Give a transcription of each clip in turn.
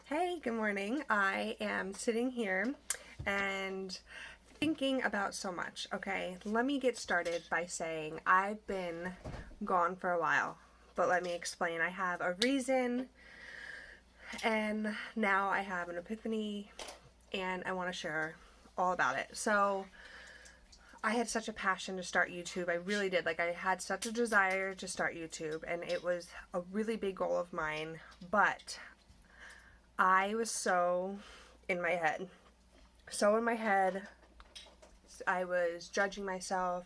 Hey, good morning. I am sitting here and thinking about so much. Okay, let me get started by saying I've been gone for a while, but let me explain. I have a reason, and now I have an epiphany, and I want to share all about it. So, I had such a passion to start YouTube. I really did. Like, I had such a desire to start YouTube, and it was a really big goal of mine, but I was so in my head. So in my head, I was judging myself.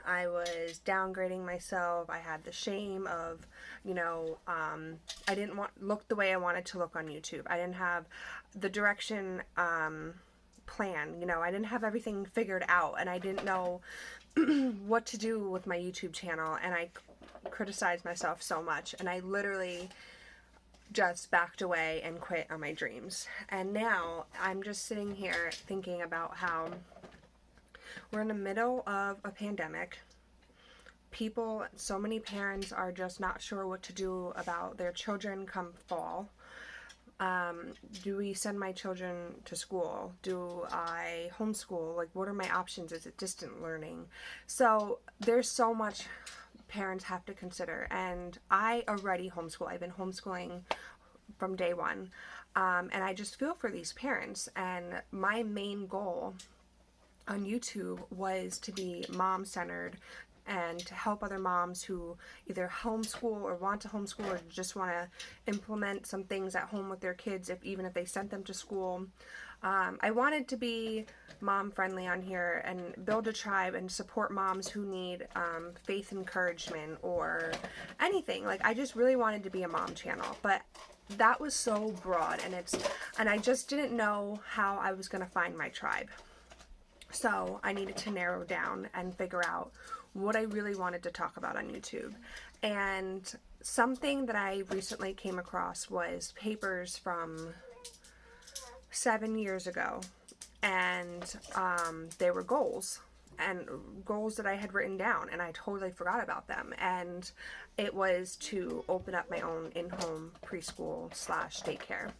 I was downgrading myself. I had the shame of, I didn't look the way I wanted to look on YouTube. I didn't have the direction plan. I didn't have everything figured out, and I didn't know what to do with my YouTube channel. And I criticized myself so much, and I literally just backed away and quit on my dreams. And now I'm just sitting here thinking about how we're in the middle of a pandemic. So many parents are just not sure what to do about their children come fall. Do we send my children to school? Do I homeschool? Like, what are my options? Is it distant learning? So there's so much parents have to consider, and I already homeschool. I've been homeschooling from day one, and I just feel for these parents. And my main goal on YouTube was to be mom-centered and to help other moms who either homeschool or want to homeschool or just want to implement some things at home with their kids, even if they sent them to school. I wanted to be mom friendly on here and build a tribe and support moms who need faith encouragement or anything. Like, I just really wanted to be a mom channel, but that was so broad, and I just didn't know how I was going to find my tribe. So I needed to narrow down and figure out what I really wanted to talk about on YouTube. And something that I recently came across was papers from 7 years ago, and they were goals that I had written down, and I totally forgot about them. And it was to open up my own in-home preschool / daycare.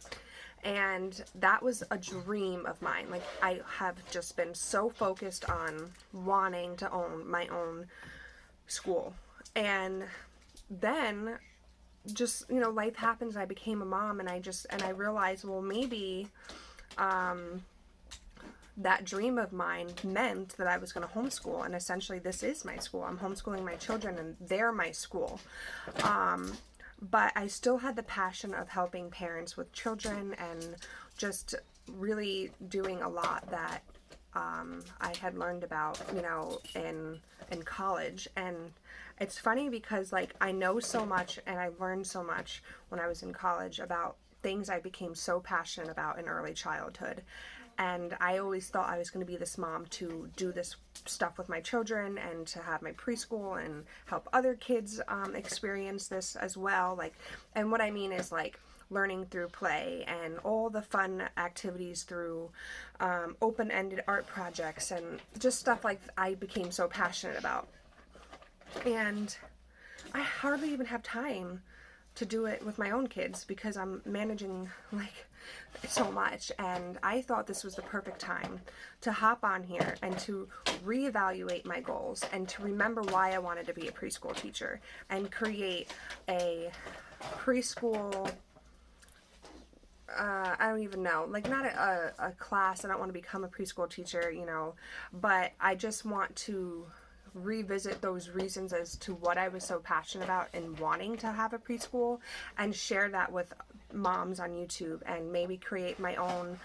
And that was a dream of mine. Like, I have just been so focused on wanting to own my own school. And then just, life happens. I became a mom, and I realized, well, maybe that dream of mine meant that I was going to homeschool, and essentially this is my school. I'm homeschooling my children, and they're my school. But I still had the passion of helping parents with children and just really doing a lot that I had learned about, in college. And it's funny because, like, I know so much and I learned so much when I was in college about things I became so passionate about in early childhood. And I always thought I was going to be this mom to do this stuff with my children and to have my preschool and help other kids experience this as well. Like, and what I mean is, like, learning through play and all the fun activities through open-ended art projects and just stuff like I became so passionate about. And I hardly even have time to do it with my own kids because I'm managing, like, so much. And I thought this was the perfect time to hop on here and to reevaluate my goals and to remember why I wanted to be a preschool teacher and create a preschool, I don't even know, like, not a class. I don't want to become a preschool teacher, but I just want to revisit those reasons as to what I was so passionate about in wanting to have a preschool and share that with moms on YouTube, and maybe create my own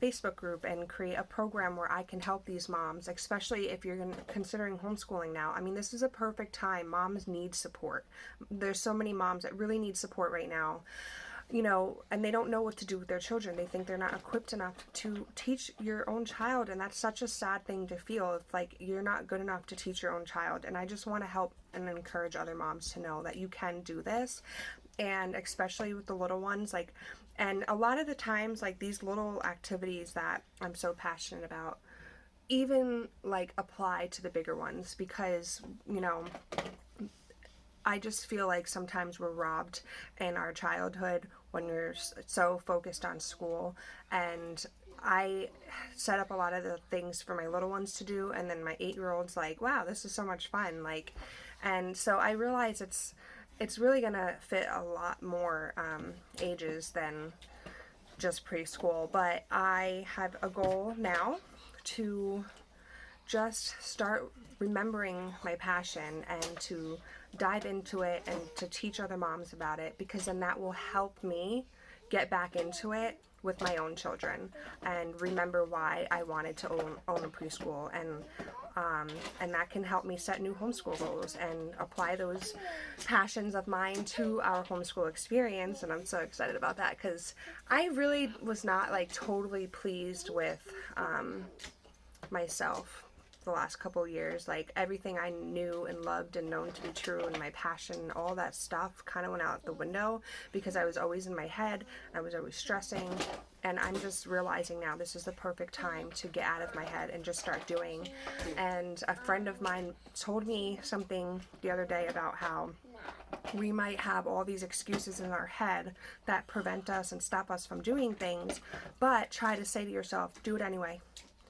Facebook group and create a program where I can help these moms, especially if you're considering homeschooling now. I mean, this is a perfect time. Moms need support. There's so many moms that really need support right now. And they don't know what to do with their children. They think they're not equipped enough to teach your own child, and that's such a sad thing to feel. It's like you're not good enough to teach your own child, and I just want to help and encourage other moms to know that you can do this, and especially with the little ones, like, and a lot of the times, like, these little activities that I'm so passionate about even, like, apply to the bigger ones because, I just feel like sometimes we're robbed in our childhood when you're so focused on school. And I set up a lot of the things for my little ones to do, and then my 8-year-old's like, wow, this is so much fun. Like, and so I realize it's really gonna fit a lot more ages than just preschool. But I have a goal now to just start remembering my passion and to dive into it and to teach other moms about it, because then that will help me get back into it with my own children and remember why I wanted to own a preschool, and that can help me set new homeschool goals and apply those passions of mine to our homeschool experience. And I'm so excited about that, because I really was not like totally pleased with myself the last couple years. Like, everything I knew and loved and known to be true, and my passion, all that stuff kind of went out the window because I was always in my head. I was always stressing, and I'm just realizing now this is the perfect time to get out of my head and just start doing. And a friend of mine told me something the other day about how we might have all these excuses in our head that prevent us and stop us from doing things, but try to say to yourself, do it anyway.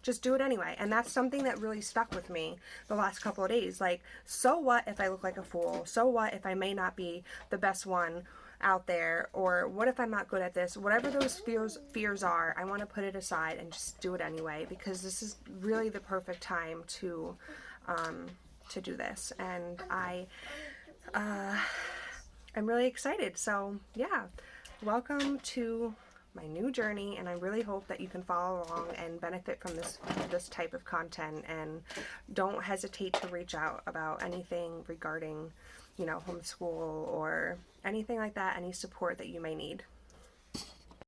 Just do it anyway. And that's something that really stuck with me the last couple of days. Like, so what if I look like a fool? So what if I may not be the best one out there? Or what if I'm not good at this? Whatever those fears are, I want to put it aside and just do it anyway, because this is really the perfect time to do this. And I'm really excited. So yeah, welcome to my new journey, and I really hope that you can follow along and benefit from this type of content, and don't hesitate to reach out about anything regarding, homeschool or anything like that, any support that you may need.